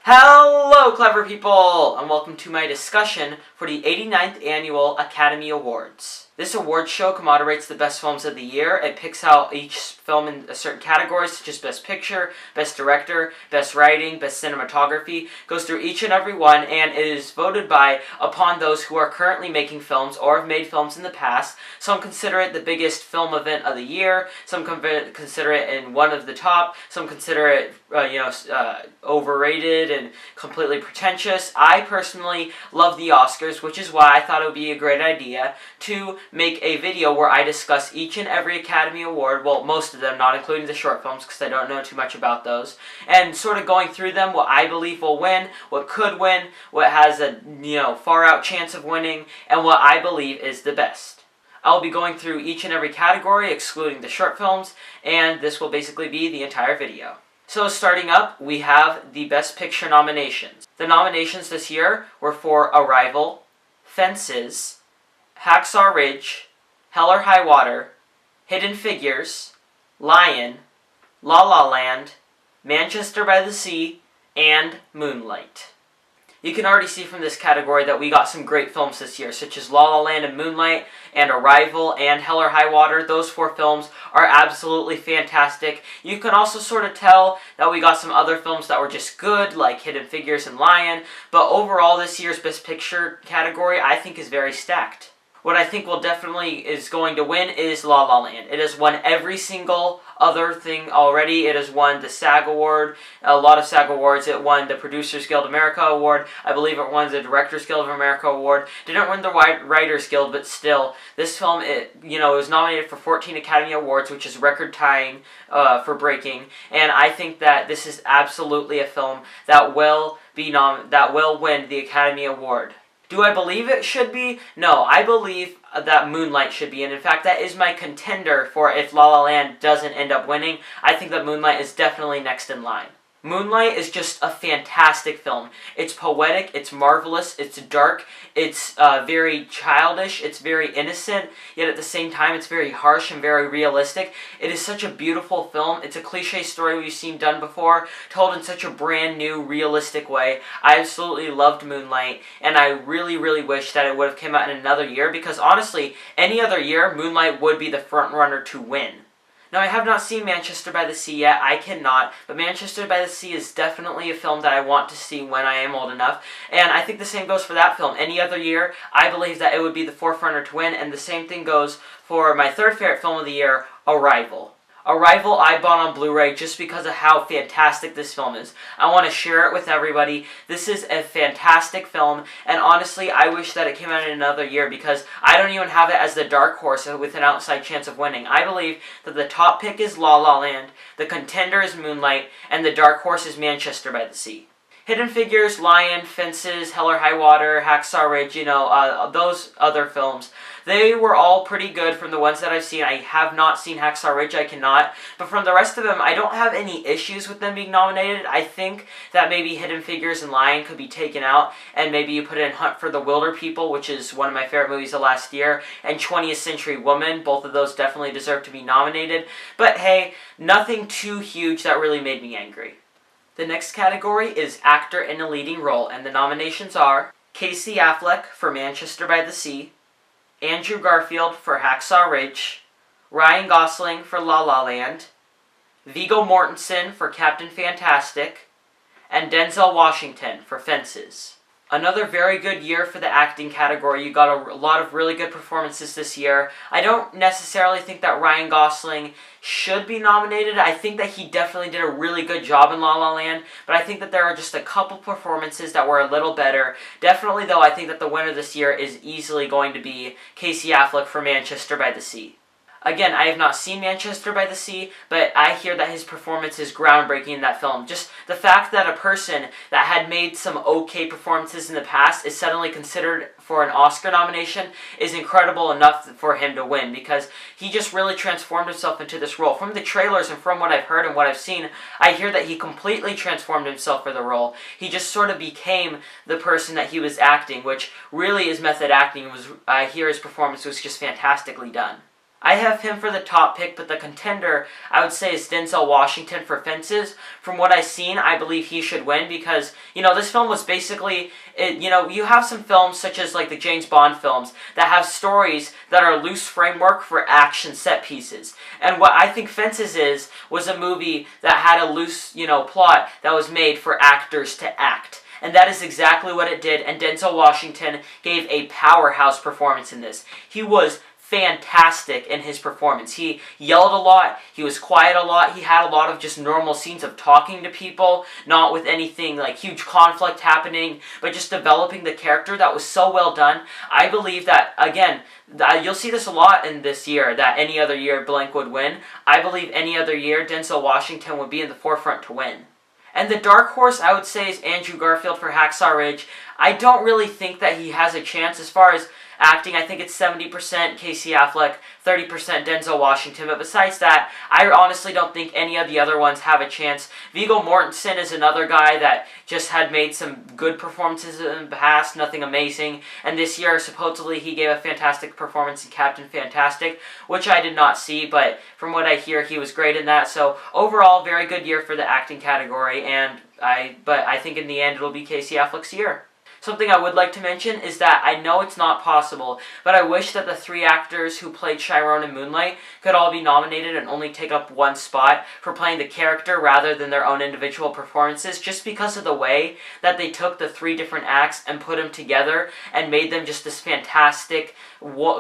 Hello, clever people, and welcome to my discussion for the 89th Annual Academy Awards. This award show commemorates the best films of the year. It picks out each film in a certain category, such as Best Picture, Best Director, Best Writing, Best Cinematography. Goes through each and every one, and it is voted upon those who are currently making films or have made films in the past. Some consider it the biggest film event of the year. Some consider it in one of the top. Some consider it, overrated and completely pretentious. I personally love the Oscars, which is why I thought it would be a great idea to make a video where I discuss each and every Academy Award, well, most of them, not including the short films because I don't know too much about those, and sort of going through them, what I believe will win, what could win, what has a far out chance of winning, and what I believe is the best. I'll be going through each and every category, excluding the short films, and this will basically be the entire video. So starting up, we have the Best Picture nominations. The nominations this year were for Arrival, Fences, Hacksaw Ridge, Hell or High Water, Hidden Figures, Lion, La La Land, Manchester by the Sea, and Moonlight. You can already see from this category that we got some great films this year, such as La La Land and Moonlight, and Arrival, and Hell or High Water. Those four films are absolutely fantastic. You can also sort of tell that we got some other films that were just good, like Hidden Figures and Lion, but overall this year's Best Picture category I think is very stacked. What I think is going to win is La La Land. It has won every single other thing already. It has won the SAG Award, a lot of SAG Awards. It won the Producers Guild America Award. I believe it won the Directors Guild of America Award. Didn't win the Writers Guild, but still, this film, it was nominated for 14 Academy Awards, which is record tying for breaking. And I think that this is absolutely a film that will win the Academy Award. Do I believe it should be? No, I believe that Moonlight should be, and in fact that is my contender for if La La Land doesn't end up winning. I think that Moonlight is definitely next in line. Moonlight is just a fantastic film. It's poetic, it's marvelous, it's dark, it's very childish, it's very innocent, yet at the same time it's very harsh and very realistic. It is such a beautiful film. It's a cliche story we've seen done before, told in such a brand new, realistic way. I absolutely loved Moonlight, and I really, really wish that it would have come out in another year, because honestly, any other year, Moonlight would be the front runner to win. Now, I have not seen Manchester by the Sea yet. I cannot, but Manchester by the Sea is definitely a film that I want to see when I am old enough, and I think the same goes for that film. Any other year, I believe that it would be the forerunner to win, and the same thing goes for my third favorite film of the year, Arrival. Arrival I bought on Blu-ray just because of how fantastic this film is. I want to share it with everybody. This is a fantastic film, and honestly, I wish that it came out in another year because I don't even have it as the dark horse with an outside chance of winning. I believe that the top pick is La La Land, the contender is Moonlight, and the dark horse is Manchester by the Sea. Hidden Figures, Lion, Fences, Hell or High Water, Hacksaw Ridge, those other films, they were all pretty good from the ones that I've seen. I have not seen Hacksaw Ridge, I cannot. But from the rest of them, I don't have any issues with them being nominated. I think that maybe Hidden Figures and Lion could be taken out, and maybe you put in Hunt for the Wilder People, which is one of my favorite movies of last year, and 20th Century Woman. Both of those definitely deserve to be nominated. But hey, nothing too huge that really made me angry. The next category is Actor in a Leading Role, and the nominations are Casey Affleck for Manchester by the Sea, Andrew Garfield for Hacksaw Ridge, Ryan Gosling for La La Land, Viggo Mortensen for Captain Fantastic, and Denzel Washington for Fences. Another very good year for the acting category. You got a lot of really good performances this year. I don't necessarily think that Ryan Gosling should be nominated. I think that he definitely did a really good job in La La Land, but I think that there are just a couple performances that were a little better. Definitely, though, I think that the winner this year is easily going to be Casey Affleck for Manchester by the Sea. Again, I have not seen Manchester by the Sea, but I hear that his performance is groundbreaking in that film. Just the fact that a person that had made some okay performances in the past is suddenly considered for an Oscar nomination is incredible enough for him to win, because he just really transformed himself into this role. From the trailers and from what I've heard and what I've seen, I hear that he completely transformed himself for the role. He just sort of became the person that he was acting, which really is method acting. I hear his performance was just fantastically done. I have him for the top pick, but the contender, I would say, is Denzel Washington for Fences. From what I've seen, I believe he should win because, this film was basically, you have some films such as like the James Bond films that have stories that are loose framework for action set pieces. And what I think Fences was a movie that had a loose, plot that was made for actors to act. And that is exactly what it did, and Denzel Washington gave a powerhouse performance in this. He was fantastic in his performance. He yelled a lot, he was quiet a lot, he had a lot of just normal scenes of talking to people, not with anything like huge conflict happening, but just developing the character that was so well done. I believe that, again, you'll see this a lot in this year, that any other year blank would win. I believe any other year Denzel Washington would be in the forefront to win. And the dark horse, I would say, is Andrew Garfield for Hacksaw Ridge. I don't really think that he has a chance as far as acting. I think it's 70% Casey Affleck, 30% Denzel Washington. But besides that, I honestly don't think any of the other ones have a chance. Viggo Mortensen is another guy that just had made some good performances in the past, nothing amazing. And this year, supposedly, he gave a fantastic performance in Captain Fantastic, which I did not see. But from what I hear, he was great in that. So overall, very good year for the acting category. But I think in the end, it'll be Casey Affleck's year. Something I would like to mention is that I know it's not possible, but I wish that the 3 actors who played Chiron in Moonlight could all be nominated and only take up 1 spot for playing the character rather than their own individual performances, just because of the way that they took the 3 different acts and put them together and made them just this fantastic,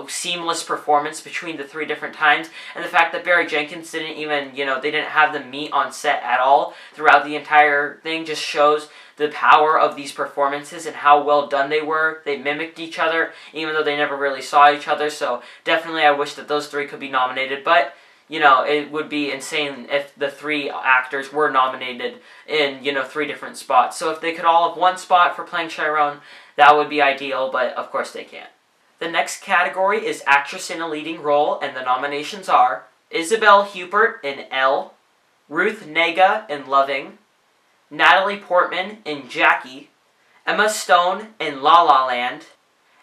seamless performance between the 3 different times. And the fact that Barry Jenkins didn't even, they didn't have them meet on set at all throughout the entire thing just shows the power of these performances and how well done they were. They mimicked each other, even though they never really saw each other, so definitely I wish that those 3 could be nominated, but, it would be insane if the 3 actors were nominated in, 3 different spots. So if they could all have 1 spot for playing Chiron, that would be ideal, but of course they can't. The next category is Actress in a Leading Role, and the nominations are Isabelle Huppert in Elle, Ruth Negga in Loving, Natalie Portman in Jackie, Emma Stone in La La Land,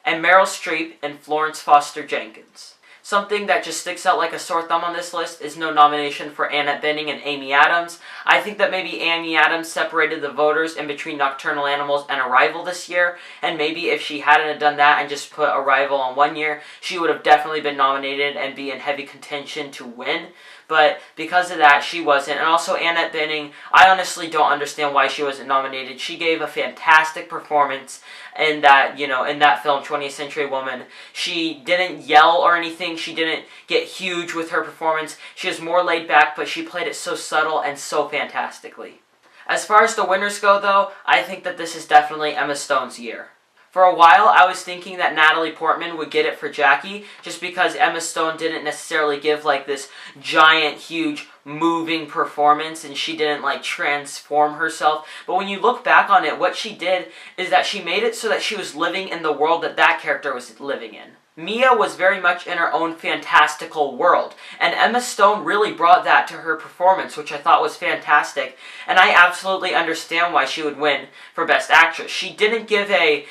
and Meryl Streep in Florence Foster Jenkins. Something that just sticks out like a sore thumb on this list is no nomination for Annette Bening and Amy Adams. I think that maybe Amy Adams separated the voters in between Nocturnal Animals and Arrival this year, and maybe if she hadn't done that and just put Arrival on one year, she would have definitely been nominated and be in heavy contention to win. But because of that, she wasn't. And also Annette Bening, I honestly don't understand why she wasn't nominated. She gave a fantastic performance in that, in that film, 20th Century Woman. She didn't yell or anything. She didn't get huge with her performance. She was more laid back, but she played it so subtle and so fantastically. As far as the winners go, though, I think that this is definitely Emma Stone's year. For a while, I was thinking that Natalie Portman would get it for Jackie, just because Emma Stone didn't necessarily give, like, this giant, huge, moving performance, and she didn't, like, transform herself. But when you look back on it, what she did is that she made it so that she was living in the world that that character was living in. Mia was very much in her own fantastical world, and Emma Stone really brought that to her performance, which I thought was fantastic, and I absolutely understand why she would win for Best Actress. She didn't give a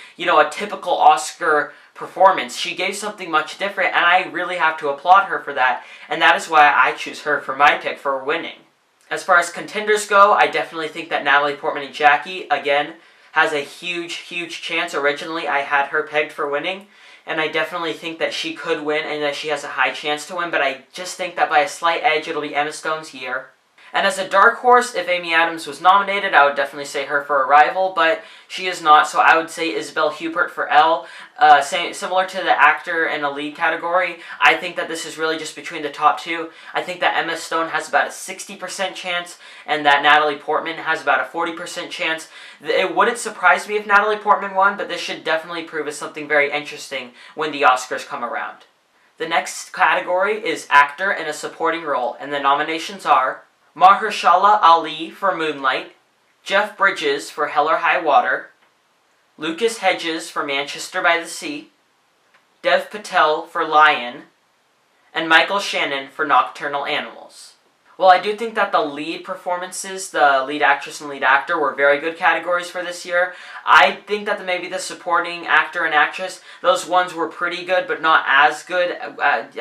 typical Oscar performance. She gave something much different, and I really have to applaud her for that, and that is why I choose her for my pick for winning. As far as contenders go, I definitely think that Natalie Portman and Jackie, again, has a huge, huge chance. Originally, I had her pegged for winning, and I definitely think that she could win and that she has a high chance to win, but I just think that by a slight edge, it'll be Emma Stone's year. And as a dark horse, if Amy Adams was nominated, I would definitely say her for Arrival, but she is not, so I would say Isabelle Huppert for Elle. Similar to the actor and a lead category, I think that this is really just between the top 2. I think that Emma Stone has about a 60% chance, and that Natalie Portman has about a 40% chance. It wouldn't surprise me if Natalie Portman won, but this should definitely prove as something very interesting when the Oscars come around. The next category is Actor in a Supporting Role, and the nominations are Mahershala Ali for Moonlight, Jeff Bridges for Hell or High Water, Lucas Hedges for Manchester by the Sea, Dev Patel for Lion, and Michael Shannon for Nocturnal Animals. Well, I do think that the lead performances, the lead actress and lead actor, were very good categories for this year. I think that maybe the supporting actor and actress, those ones were pretty good, but not as good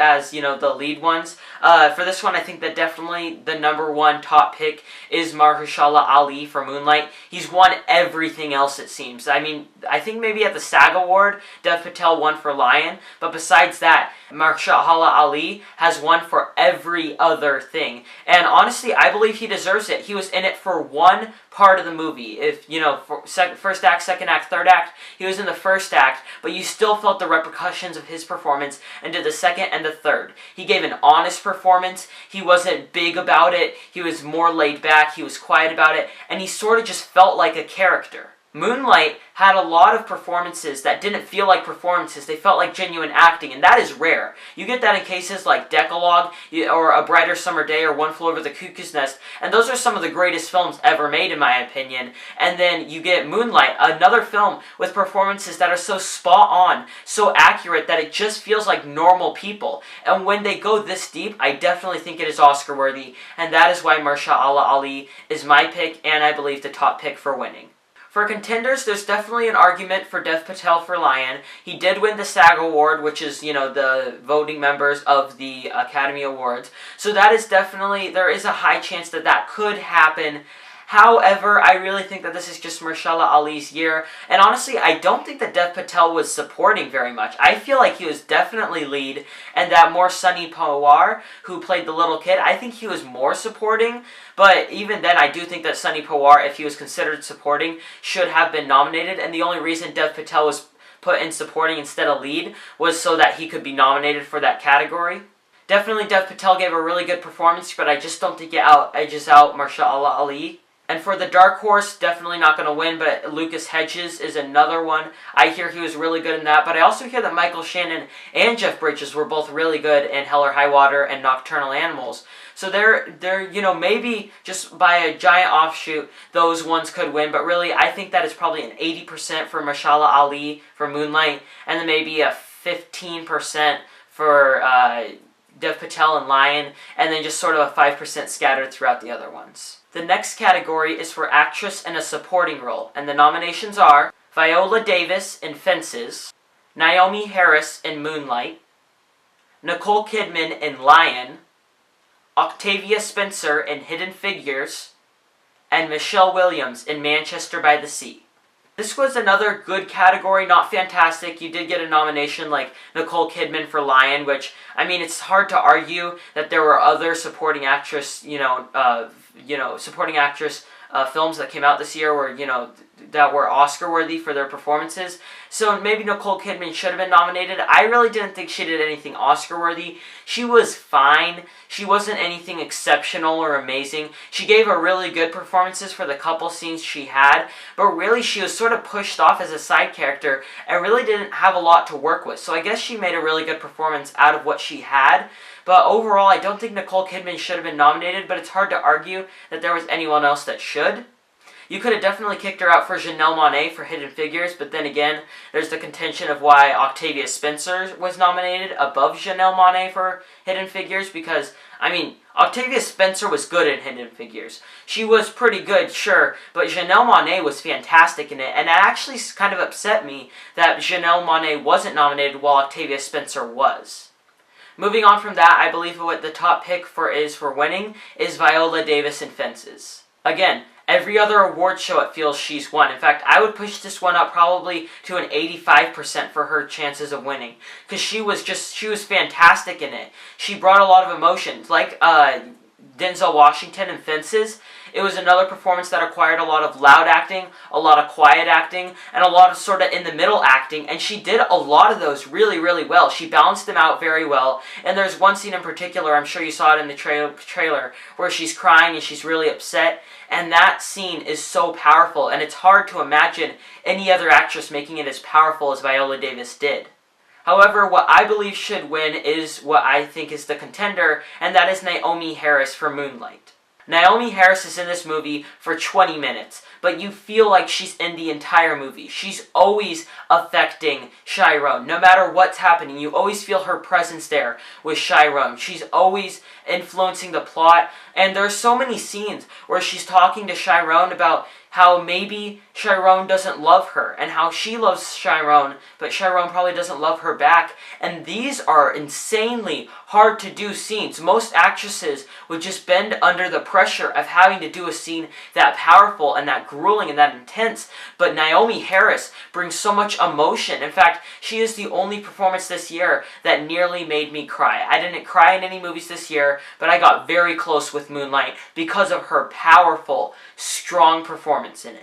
as, the lead ones. For this one, I think that definitely the number one top pick is Mahershala Ali for Moonlight. He's won everything else, it seems. I mean, I think maybe at the SAG Award, Dev Patel won for Lion, but besides that, Mahershala Ali has won for every other thing. And honestly, I believe he deserves it. He was in it for one part of the movie. If, first act, second act, third act, he was in the first act, but you still felt the repercussions of his performance into the second and the third. He gave an honest performance. He wasn't big about it. He was more laid back. He was quiet about it. And he sort of just felt like a character. Moonlight had a lot of performances that didn't feel like performances. They felt like genuine acting, and that is rare. You get that in cases like Decalogue, or A Brighter Summer Day, or One Flew Over the Cuckoo's Nest, and those are some of the greatest films ever made, in my opinion. And then you get Moonlight, another film with performances that are so spot on, so accurate, that it just feels like normal people. And when they go this deep, I definitely think it is Oscar worthy, and that is why Mahershala Ali is my pick, and I believe the top pick for winning. For contenders, there's definitely an argument for Dev Patel for Lion. He did win the SAG Award, which is, the voting members of the Academy Awards. So that is definitely, there is a high chance that that could happen. However, I really think that this is just Mahershala Ali's year. And honestly, I don't think that Dev Patel was supporting very much. I feel like he was definitely lead, and that more Sunny Pawar, who played the little kid, I think he was more supporting. But even then, I do think that Sunny Pawar, if he was considered supporting, should have been nominated. And the only reason Dev Patel was put in supporting instead of lead was so that he could be nominated for that category. Definitely Dev Patel gave a really good performance, but I just don't think it edges out Mahershala Ali. And for the dark horse, definitely not going to win, but Lucas Hedges is another one. I hear he was really good in that, but I also hear that Michael Shannon and Jeff Bridges were both really good in Hell or High Water and Nocturnal Animals. So they're maybe just by a giant offshoot, those ones could win, but really I think that it's probably an 80% for Mahershala Ali for Moonlight, and then maybe a 15% for Dev Patel and Lion, and then just sort of a 5% scattered throughout the other ones. The next category is for actress in a supporting role, and the nominations are Viola Davis in Fences, Naomi Harris in Moonlight, Nicole Kidman in Lion, Octavia Spencer in Hidden Figures, and Michelle Williams in Manchester by the Sea. This was another good category, not fantastic. You did get a nomination like Nicole Kidman for Lion, which, I mean, it's hard to argue that there were other supporting actress, supporting actress films that came out this year where, that were Oscar-worthy for their performances. So maybe Nicole Kidman should have been nominated. I really didn't think she did anything Oscar-worthy. She was fine. She wasn't anything exceptional or amazing. She gave a really good performances for the couple scenes she had, but really she was sort of pushed off as a side character and really didn't have a lot to work with. So I guess she made a really good performance out of what she had. But overall, I don't think Nicole Kidman should have been nominated, but it's hard to argue that there was anyone else that should. You could have definitely kicked her out for Janelle Monáe for Hidden Figures, but then again, there's the contention of why Octavia Spencer was nominated above Janelle Monáe for Hidden Figures, because, Octavia Spencer was good in Hidden Figures. She was pretty good, sure, but Janelle Monáe was fantastic in it, and it actually kind of upset me that Janelle Monáe wasn't nominated while Octavia Spencer was. Moving on from that, I believe what the top pick for winning is Viola Davis in Fences. Again, every other award show it feels she's won. In fact, I would push this one up probably to an 85% for her chances of winning. Because she was fantastic in it. She brought a lot of emotions. Like Denzel Washington in Fences, it was another performance that required a lot of loud acting, a lot of quiet acting, and a lot of sort of in-the-middle acting, and she did a lot of those really, really well. She balanced them out very well, and there's one scene in particular, I'm sure you saw it in the trailer, where she's crying and she's really upset, and that scene is so powerful, and it's hard to imagine any other actress making it as powerful as Viola Davis did. However, what I believe should win is what I think is the contender, and that is Naomi Harris for Moonlight. Naomi Harris is in this movie for 20 minutes, but you feel like she's in the entire movie. She's always affecting Chiron. No matter what's happening, you always feel her presence there with Chiron. She's always influencing the plot, and there's so many scenes where she's talking to Chiron about how maybe Chiron doesn't love her, and how she loves Chiron, but Chiron probably doesn't love her back. And these are insanely hard to do scenes. Most actresses would just bend under the pressure of having to do a scene that powerful and that grueling and that intense. But Naomi Harris brings so much emotion. In fact, she is the only performance this year that nearly made me cry. I didn't cry in any movies this year, but I got very close with Moonlight because of her powerful, strong performance in it.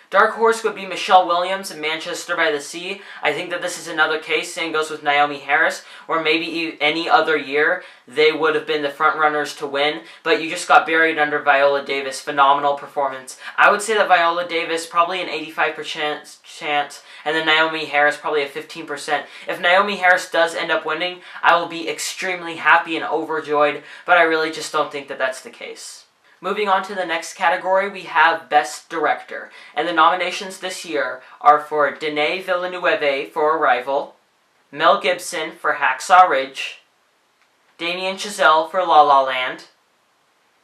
Dark horse would be Michelle Williams in Manchester by the Sea. I think that this is another case, same goes with Naomi Harris, where maybe any other year they would have been the front runners to win, but you just got buried under Viola Davis. Phenomenal performance. I would say that Viola Davis probably an 85% chance, and then Naomi Harris probably a 15%. If Naomi Harris does end up winning, I will be extremely happy and overjoyed, but I really just don't think that that's the case. Moving on to the next category, we have Best Director. And the nominations this year are for Denis Villeneuve for Arrival, Mel Gibson for Hacksaw Ridge, Damien Chazelle for La La Land,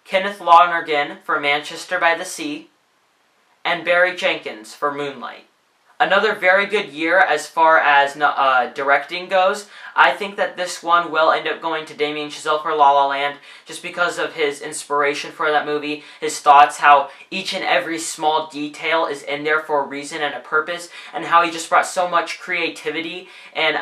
Kenneth Lonergan for Manchester by the Sea, and Barry Jenkins for Moonlight. Another very good year as far as directing goes. I think that this one will end up going to Damien Chazelle for La La Land just because of his inspiration for that movie, his thoughts, how each and every small detail is in there for a reason and a purpose, and how he just brought so much creativity and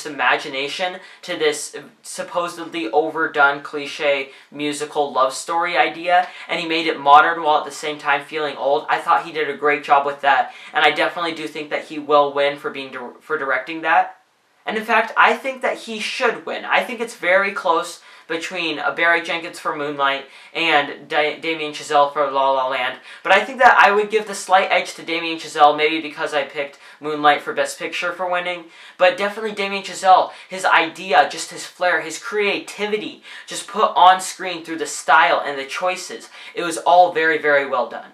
imagination to this supposedly overdone cliche musical love story idea, and he made it modern while at the same time feeling old. I thought he did a great job with that, and I definitely do think that he will win for directing that. And in fact, I think that he should win. I think it's very close between Barry Jenkins for Moonlight and Damien Chazelle for La La Land. But I think that I would give the slight edge to Damien Chazelle, maybe because I picked Moonlight for Best Picture for winning. But definitely Damien Chazelle, his idea, just his flair, his creativity, just put on screen through the style and the choices. It was all very, very well done.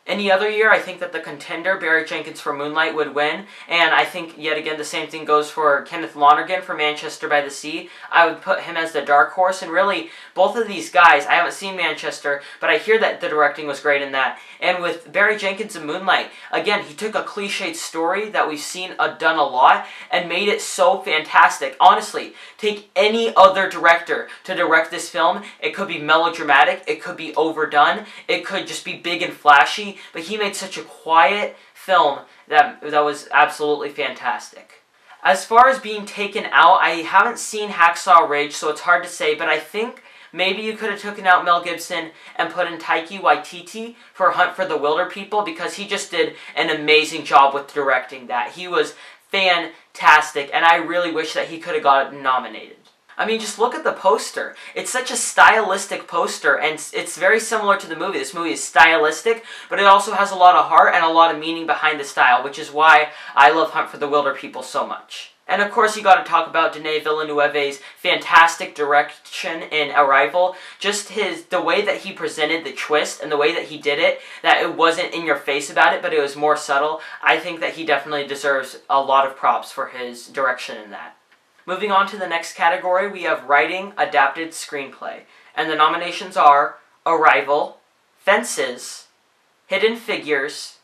Any other year, I think that the contender, Barry Jenkins for Moonlight, would win. And I think, yet again, the same thing goes for Kenneth Lonergan for Manchester by the Sea. I would put him as the dark horse. And really, both of these guys, I haven't seen Manchester, but I hear that the directing was great in that. And with Barry Jenkins and Moonlight, again, he took a cliched story that we've seen done a lot and made it so fantastic. Honestly, take any other director to direct this film. It could be melodramatic. It could be overdone. It could just be big and flashy. But he made such a quiet film that was absolutely fantastic. As far as being taken out, I haven't seen Hacksaw Ridge, so it's hard to say, but I think maybe you could have taken out Mel Gibson and put in Taika Waititi for Hunt for the Wilder People, because he just did an amazing job with directing that. He was fantastic, and I really wish that he could have gotten nominated. I mean, just look at the poster. It's such a stylistic poster, and it's very similar to the movie. This movie is stylistic, but it also has a lot of heart and a lot of meaning behind the style, which is why I love Hunt for the Wilder People so much. And of course, you got to talk about Denis Villeneuve's fantastic direction in Arrival. Just the way that he presented the twist and the way that he did it, that it wasn't in your face about it, but it was more subtle. I think that he definitely deserves a lot of props for his direction in that. Moving on to the next category, we have Writing Adapted Screenplay. And the nominations are Arrival, Fences, Hidden Figures,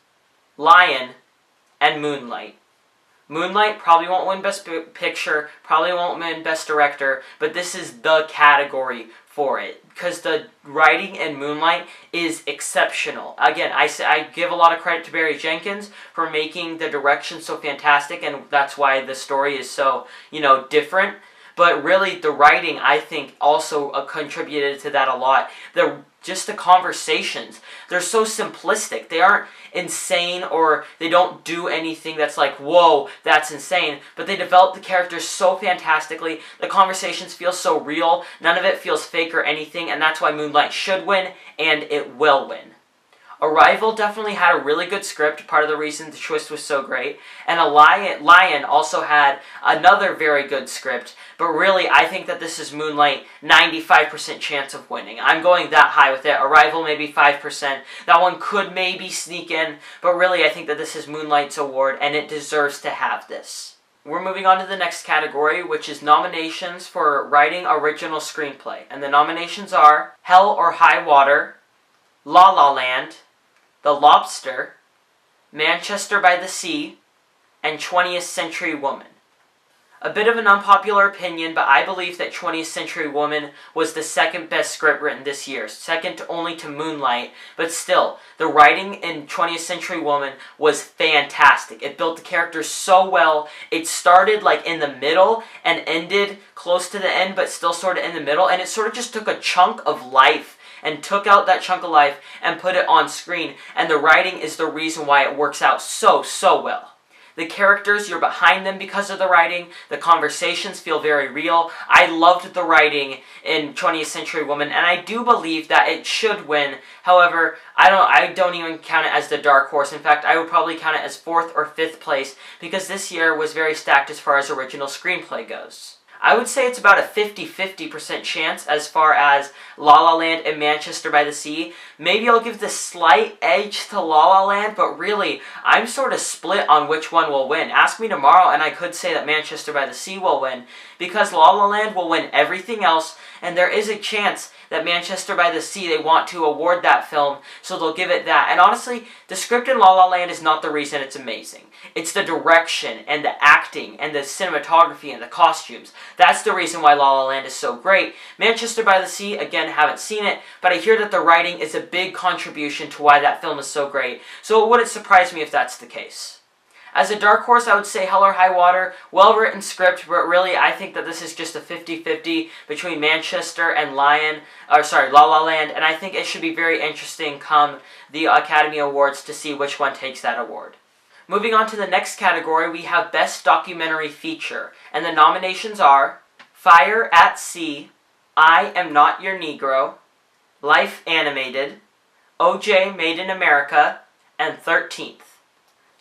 Lion, and Moonlight. Moonlight probably won't win Best Picture, probably won't win Best Director, but this is the category for it, because the writing in Moonlight is exceptional. Again, I give a lot of credit to Barry Jenkins for making the direction so fantastic, and that's why the story is so, different. But really, the writing, I think, also contributed to that a lot. Just the conversations, they're so simplistic. They aren't insane, or they don't do anything that's like, whoa, that's insane. But they develop the characters so fantastically. The conversations feel so real. None of it feels fake or anything, and that's why Moonlight should win, and it will win. Arrival definitely had a really good script, part of the reason the twist was so great, and Lion also had another very good script, but really I think that this is Moonlight 95% chance of winning. I'm going that high with it. Arrival maybe 5%, that one could maybe sneak in, but really I think that this is Moonlight's award and it deserves to have this. We're moving on to the next category, which is nominations for writing original screenplay, and the nominations are Hell or High Water, La La Land, The Lobster, Manchester by the Sea, and 20th Century Woman. A bit of an unpopular opinion, but I believe that 20th Century Woman was the second best script written this year, second only to Moonlight, but still, the writing in 20th Century Woman was fantastic. It built the characters so well. It started like in the middle and ended close to the end, but still sort of in the middle, and it sort of just took a chunk of life and took out that chunk of life and put it on screen, and the writing is the reason why it works out so well. The characters, you're behind them because of the writing. The conversations feel very real. I loved the writing in 20th Century Woman, and I do believe that it should win. However, I don't even count it as the dark horse. In fact, I would probably count it as 4th or 5th place, because this year was very stacked as far as original screenplay goes. I would say it's about a 50-50% chance as far as La La Land and Manchester by the Sea. Maybe I'll give the slight edge to La La Land, but really, I'm sort of split on which one will win. Ask me tomorrow and I could say that Manchester by the Sea will win, because La La Land will win everything else, and there is a chance that Manchester by the Sea, they want to award that film, so they'll give it that. And honestly, the script in La La Land is not the reason it's amazing. It's the direction, and the acting, and the cinematography, and the costumes. That's the reason why La La Land is so great. Manchester by the Sea, again, haven't seen it, but I hear that the writing is a big contribution to why that film is so great, so it wouldn't surprise me if that's the case. As a dark horse, I would say Hell or High Water. Well-written script, but really, I think that this is just a 50-50 between Manchester and La La Land, and I think it should be very interesting come the Academy Awards to see which one takes that award. Moving on to the next category, we have Best Documentary Feature, and the nominations are Fire at Sea, I Am Not Your Negro, Life Animated, OJ Made in America, and 13th.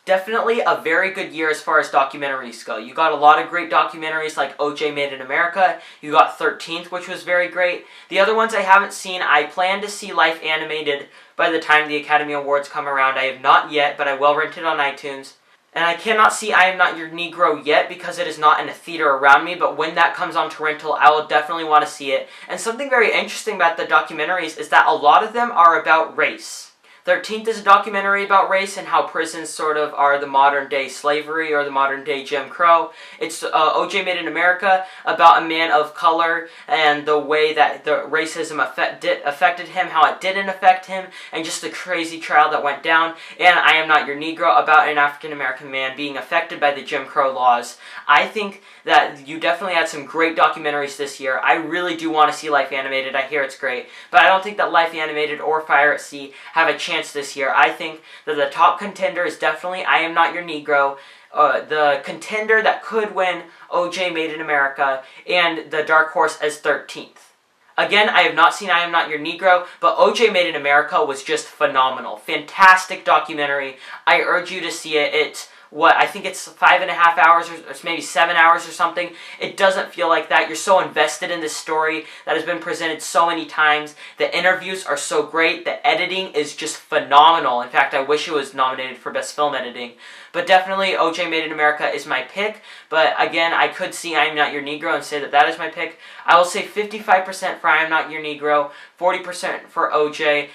Definitely a very good year as far as documentaries go. You got a lot of great documentaries like OJ Made in America. You got 13th, which was very great. The other ones I haven't seen, I plan to see Life Animated by the time the Academy Awards come around. I have not yet, but I will rent it on iTunes. And I cannot see I Am Not Your Negro yet because it is not in a theater around me, but when that comes on to rental, I will definitely want to see it. And something very interesting about the documentaries is that a lot of them are about race. 13th is a documentary about race and how prisons sort of are the modern-day slavery or the modern-day Jim Crow. It's OJ Made in America, about a man of color and the way that the racism affected him, how it didn't affect him, and just the crazy trial that went down. And I Am Not Your Negro, about an African-American man being affected by the Jim Crow laws. I think that you definitely had some great documentaries this year. I really do want to see Life Animated. I hear it's great. But I don't think that Life Animated or Fire at Sea have a chance this year. I think that the top contender is definitely I Am Not Your Negro. The contender that could win, OJ Made in America, and the dark horse as 13th. Again, I have not seen I Am Not Your Negro, but OJ Made in America was just phenomenal. Fantastic documentary. I urge you to see it. It's I think it's 5.5 hours or maybe 7 hours or something. It doesn't feel like that. You're so invested in this story that has been presented so many times. The interviews are so great. The editing is just phenomenal. In fact, I wish it was nominated for Best Film Editing. But definitely OJ Made in America is my pick. But again, I could see I Am Not Your Negro and say that that is my pick. I will say 55% for I Am Not Your Negro, 40% for OJ,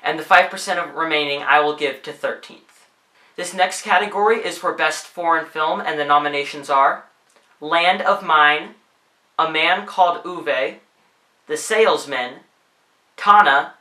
and the 5% of remaining I will give to 13th. This next category is for Best Foreign Film, and the nominations are Land of Mine, A Man Called Uwe, The Salesman, Tana,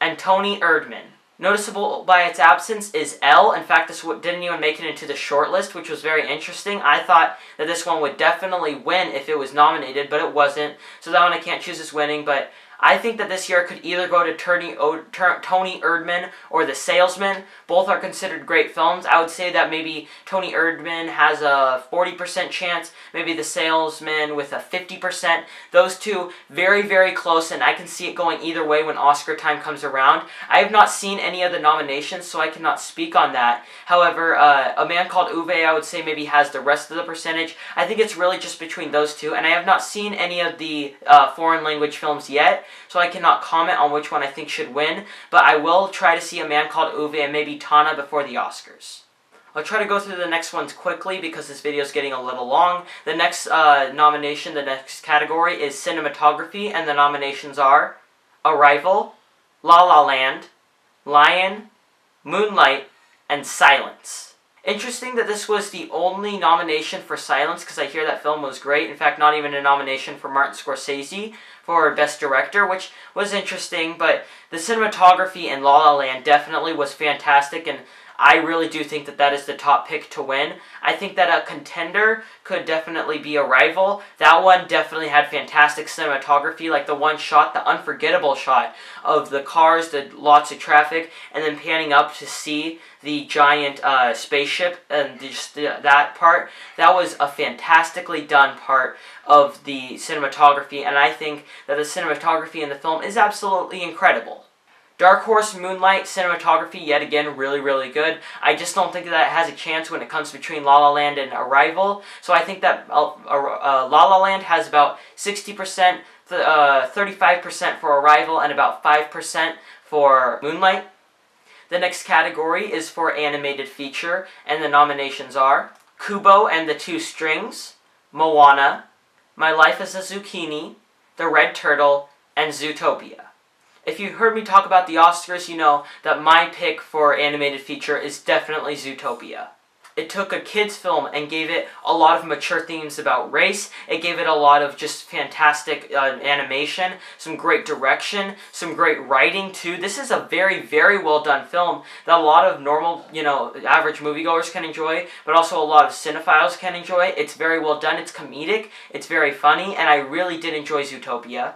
and Tony Erdmann. Noticeable by its absence is Elle. In fact, this didn't even make it into the shortlist, which was very interesting. I thought that this one would definitely win if it was nominated, but it wasn't. So that one I can't choose as winning, but I think that this year could either go to Tony Erdmann or The Salesman. Both are considered great films. I would say that maybe Tony Erdmann has a 40% chance, maybe The Salesman with a 50%. Those two, very, very close, and I can see it going either way when Oscar time comes around. I have not seen any of the nominations, so I cannot speak on that. However, A Man Called Ove, I would say maybe has the rest of the percentage. I think it's really just between those two, and I have not seen any of the foreign language films yet, so I cannot comment on which one I think should win, but I will try to see A Man Called Ove and maybe Tana before the Oscars. I'll try to go through the next ones quickly because this video is getting a little long. The next nomination, the next category is Cinematography, and the nominations are Arrival, La La Land, Lion, Moonlight, and Silence. Interesting that this was the only nomination for Silence, because I hear that film was great. In fact, not even a nomination for Martin Scorsese for Best Director, which was interesting, but the cinematography in La La Land definitely was fantastic, and I really do think that that is the top pick to win. I think that a contender could definitely be Arrival. That one definitely had fantastic cinematography, like the one shot, the unforgettable shot of the cars, the lots of traffic, and then panning up to see the giant spaceship, and just that part. That was a fantastically done part of the cinematography, and I think that the cinematography in the film is absolutely incredible. Dark Horse, Moonlight, cinematography, yet again, really, really good. I just don't think that it has a chance when it comes between La La Land and Arrival. So I think that La La Land has about 60%, 35% for Arrival, and about 5% for Moonlight. The next category is for animated feature, and the nominations are Kubo and the Two Strings, Moana, My Life as a Zucchini, The Red Turtle, and Zootopia. If you heard me talk about the Oscars, you know that my pick for animated feature is definitely Zootopia. It took a kid's film and gave it a lot of mature themes about race. It gave it a lot of just fantastic animation, some great direction, some great writing too. This is a very, very well done film that a lot of normal, average moviegoers can enjoy, but also a lot of cinephiles can enjoy. It's very well done, it's comedic, it's very funny, and I really did enjoy Zootopia.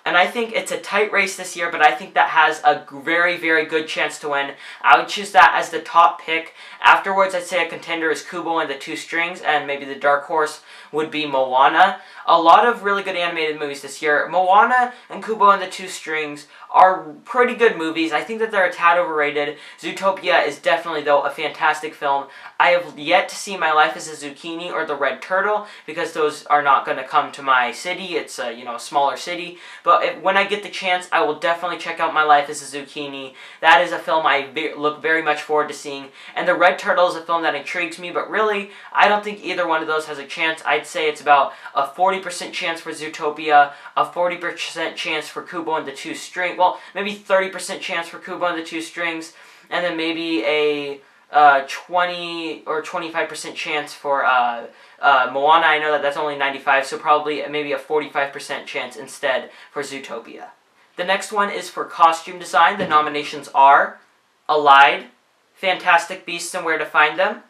And I think it's a tight race this year, but I think that has a very, very good chance to win. I would choose that as the top pick. Afterwards, I'd say a contender is Kubo and the Two Strings, and maybe the dark horse would be Moana. A lot of really good animated movies this year. Moana and Kubo and the Two Strings are pretty good movies. I think that they're a tad overrated. Zootopia is definitely, though, a fantastic film. I have yet to see My Life as a Zucchini or The Red Turtle, because those are not going to come to my city. It's a smaller city. But when I get the chance, I will definitely check out My Life as a Zucchini. That is a film I look very much forward to seeing. And The Red Turtle is a film that intrigues me, but really, I don't think either one of those has a chance. I'd say it's about a 40% chance for Zootopia, a 40% chance for Kubo and the Two Strings. Well, maybe 30% chance for Kubo and the Two Strings, and then maybe a 20 or 25% chance for Moana. I know that that's only 95, so probably maybe a 45% chance instead for Zootopia. The next one is for costume design. The nominations are Allied, Fantastic Beasts and Where to Find Them,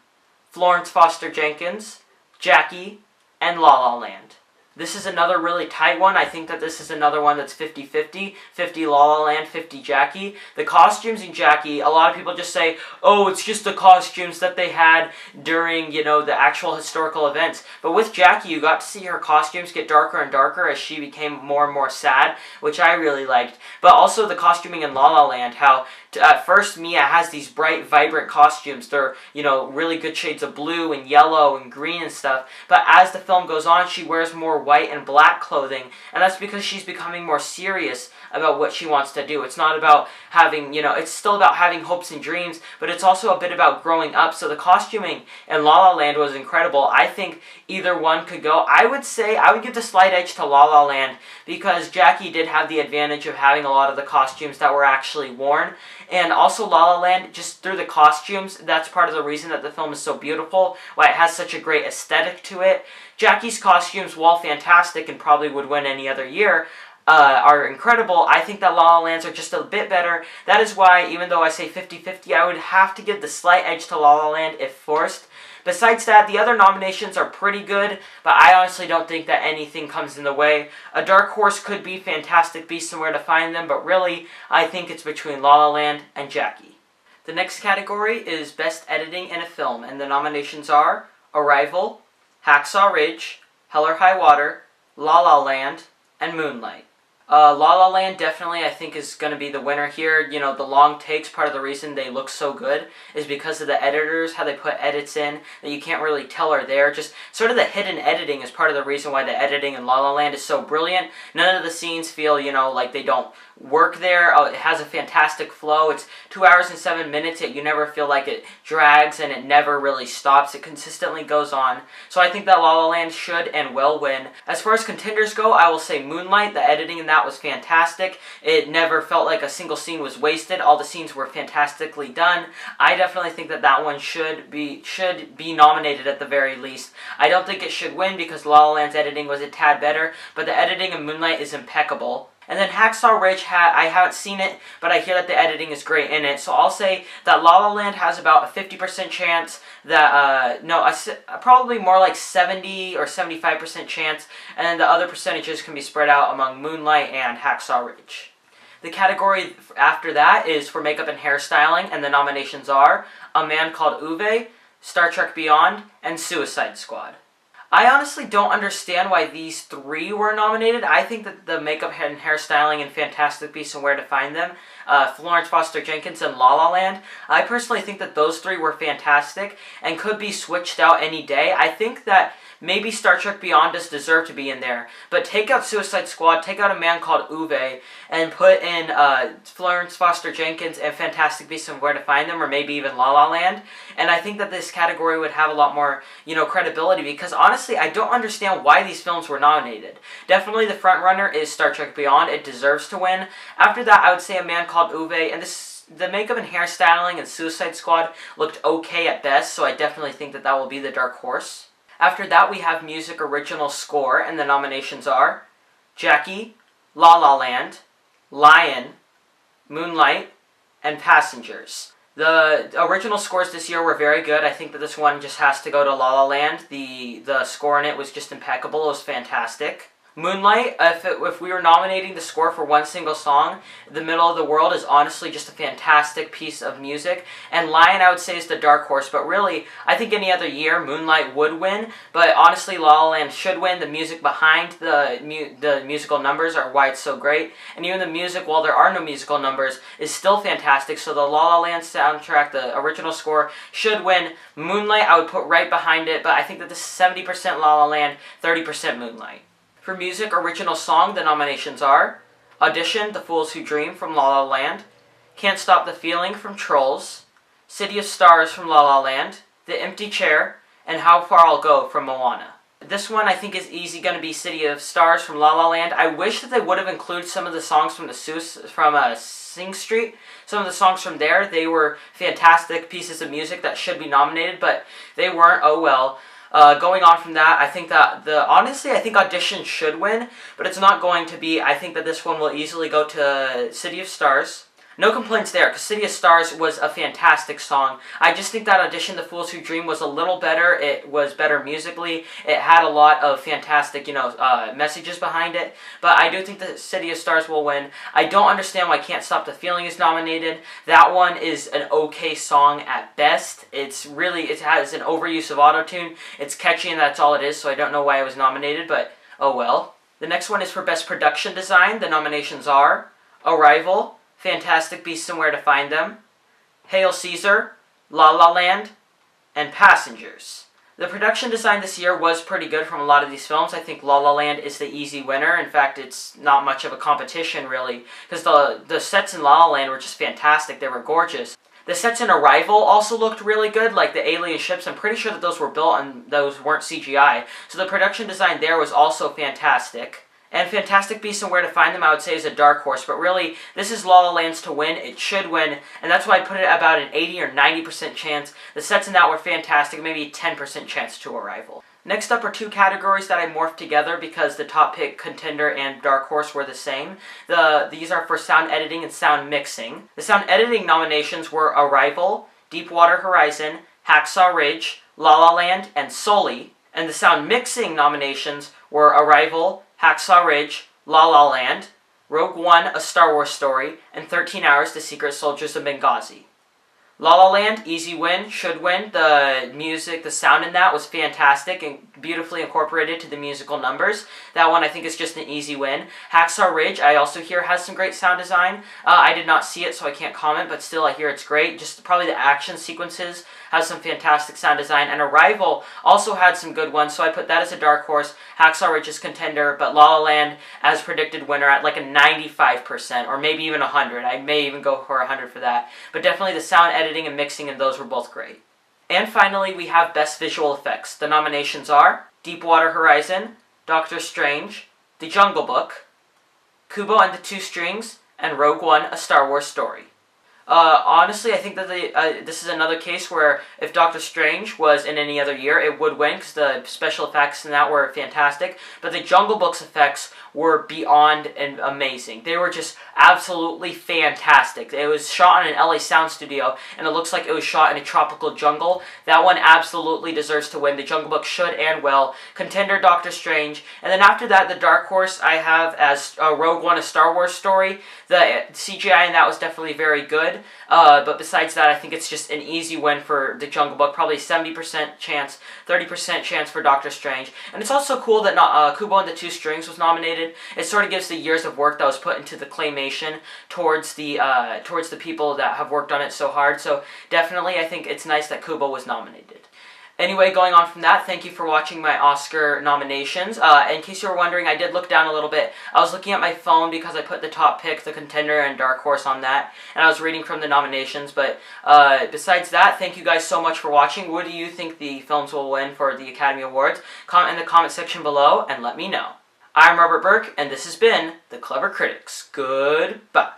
Florence Foster Jenkins, Jackie, and La La Land. This is another really tight one. I think that this is another one that's 50-50. 50 La La Land, 50 Jackie. The costumes in Jackie, a lot of people just say, oh, it's just the costumes that they had during, the actual historical events. But with Jackie, you got to see her costumes get darker and darker as she became more and more sad, which I really liked. But also the costuming in La La Land, how at first Mia has these bright, vibrant costumes. They're, really good shades of blue and yellow and green and stuff. But as the film goes on, she wears more white and black clothing, and that's because she's becoming more serious about what she wants to do. It's not about having, it's still about having hopes and dreams, but it's also a bit about growing up. So the costuming in La La Land was incredible. I think either one could go. I would say I would give the slight edge to La La Land, because Jackie did have the advantage of having a lot of the costumes that were actually worn. And also La La Land, just through the costumes, that's part of the reason that the film is so beautiful, why it has such a great aesthetic to it. Jackie's costumes, while fantastic and probably would win any other year, are incredible. I think that La La Lands are just a bit better. That is why, even though I say 50-50, I would have to give the slight edge to La La Land if forced. Besides that, the other nominations are pretty good, but I honestly don't think that anything comes in the way. A dark horse could be Fantastic Beasts and Where to Find Them, but really, I think it's between La La Land and Jackie. The next category is Best Editing in a Film, and the nominations are Arrival, Hacksaw Ridge, Hell or High Water, La La Land, and Moonlight. La La Land definitely, I think, is going to be the winner here. You know, the long takes, part of the reason they look so good is because of the editors, how they put edits in that you can't really tell are there. Just sort of the hidden editing is part of the reason why the editing in La La Land is so brilliant. None of the scenes feel, you know, like they don't work there. It has a fantastic flow. It's 2 hours and 7 minutes, yet you never feel like it drags, and it never really stops. It consistently goes on. So I think that La La Land should and will win. As far as contenders go, I will say Moonlight. The editing in that was fantastic. It never felt like a single scene was wasted. All the scenes were fantastically done. I definitely think that that one should be nominated at the very least. I don't think it should win because La La Land's editing was a tad better, but the editing in Moonlight is impeccable. And then Hacksaw Ridge, I haven't seen it, but I hear that the editing is great in it. So I'll say that La La Land has about a 50% chance, that, probably more like 70 or 75% chance, and then the other percentages can be spread out among Moonlight and Hacksaw Ridge. The category after that is for makeup and hairstyling, and the nominations are A Man Called Uwe, Star Trek Beyond, and Suicide Squad. I honestly don't understand why these three were nominated. I think that the makeup and hairstyling in Fantastic Beasts and Where to Find Them, Florence Foster Jenkins and La La Land, I personally think that those three were fantastic and could be switched out any day. I think that maybe Star Trek Beyond does deserve to be in there, but take out Suicide Squad, take out A Man Called Uwe, and put in Florence Foster Jenkins and Fantastic Beasts and Where to Find Them, or maybe even La La Land, and I think that this category would have a lot more, credibility, because honestly, I don't understand why these films were nominated. Definitely the front runner is Star Trek Beyond. It deserves to win. After that, I would say A Man Called Uwe, and the makeup and hairstyling and Suicide Squad looked okay at best, so I definitely think that that will be the dark horse. After that, we have Music Original Score, and the nominations are Jackie, La La Land, Lion, Moonlight, and Passengers. The original scores this year were very good. I think that this one just has to go to La La Land. The score in it was just impeccable. It was fantastic. Moonlight, if we were nominating the score for one single song, The Middle of the World is honestly just a fantastic piece of music. And Lion, I would say, is the dark horse. But really, I think any other year, Moonlight would win. But honestly, La La Land should win. The music behind the musical numbers are why it's so great. And even the music, while there are no musical numbers, is still fantastic. So the La La Land soundtrack, the original score, should win. Moonlight, I would put right behind it. But I think that this is 70% La La Land, 30% Moonlight. For Music Original Song, the nominations are Audition, The Fools Who Dream from La La Land, Can't Stop the Feeling from Trolls, City of Stars from La La Land, The Empty Chair, and How Far I'll Go from Moana. This one I think is easy going to be City of Stars from La La Land. I wish that they would have included some of the songs from Sing Street. Some of the songs from there, they were fantastic pieces of music that should be nominated, but they weren't. Oh well. Going on from that, I think that honestly, I think Audition should win, but it's not going to be. I think that this one will easily go to City of Stars. No complaints there, because City of Stars was a fantastic song. I just think that Audition, The Fools Who Dream was a little better. It was better musically. It had a lot of fantastic, messages behind it. But I do think that City of Stars will win. I don't understand why Can't Stop the Feeling is nominated. That one is an okay song at best. It has an overuse of autotune. It's catchy and that's all it is, so I don't know why it was nominated, but oh well. The next one is for Best Production Design. The nominations are Arrival, Fantastic Beasts and Where to Find Them, Hail Caesar, La La Land, and Passengers. The production design this year was pretty good from a lot of these films. I think La La Land is the easy winner. In fact, it's not much of a competition, really, because the sets in La La Land were just fantastic. They were gorgeous. The sets in Arrival also looked really good, like the alien ships. I'm pretty sure that those were built and those weren't CGI. So the production design there was also fantastic. And Fantastic Beasts and Where to Find Them, I would say, is a dark horse. But really, this is La La Land's to win. It should win. And that's why I put it about an 80 or 90% chance. The sets in that were fantastic. Maybe a 10% chance to Arrival. Next up are two categories that I morphed together because the top pick, contender, and dark horse were the same. These are for sound editing and sound mixing. The sound editing nominations were Arrival, Deepwater Horizon, Hacksaw Ridge, La La Land, and Sully. And the sound mixing nominations were Arrival, Hacksaw Ridge, La La Land, Rogue One, A Star Wars Story, and 13 Hours, The Secret Soldiers of Benghazi. La La Land, easy win, should win. The music, the sound in that was fantastic and beautifully incorporated to the musical numbers. That one I think is just an easy win. Hacksaw Ridge, I also hear has some great sound design. I did not see it, so I can't comment, but still I hear it's great. Just probably the action sequences has some fantastic sound design. And Arrival also had some good ones, so I put that as a dark horse. Hacksaw Ridge is contender, but La La Land as predicted winner at like a 95%, or maybe even 100. I may even go for 100 for that. But definitely the sound editing and mixing in those were both great. And finally, we have Best Visual Effects. The nominations are Deepwater Horizon, Doctor Strange, The Jungle Book, Kubo and the Two Strings, and Rogue One, A Star Wars Story. Honestly, I think that this is another case where if Doctor Strange was in any other year, it would win because the special effects in that were fantastic. But the Jungle Book's effects were beyond and amazing. They were just absolutely fantastic. It was shot in an LA sound studio, and it looks like it was shot in a tropical jungle. That one absolutely deserves to win. The Jungle Book should and will. Contender, Doctor Strange. And then after that, the dark horse I have as Rogue One, A Star Wars Story. The CGI in that was definitely very good. But besides that, I think it's just an easy win for the Jungle Book. Probably 70% chance, 30% chance for Doctor Strange. And it's also cool that Kubo and the Two Strings was nominated. It sort of gives the years of work that was put into the claymation towards the people that have worked on it so hard. So definitely, I think it's nice that Kubo was nominated. Anyway, going on from that, thank you for watching my Oscar nominations. In case you were wondering, I did look down a little bit. I was looking at my phone because I put the top pick, the contender, and dark horse on that, and I was reading from the nominations. But besides that, thank you guys so much for watching. What do you think the films will win for the Academy Awards? Comment in the comment section below and let me know. I'm Robert Burke, and this has been The Clever Critics. Goodbye.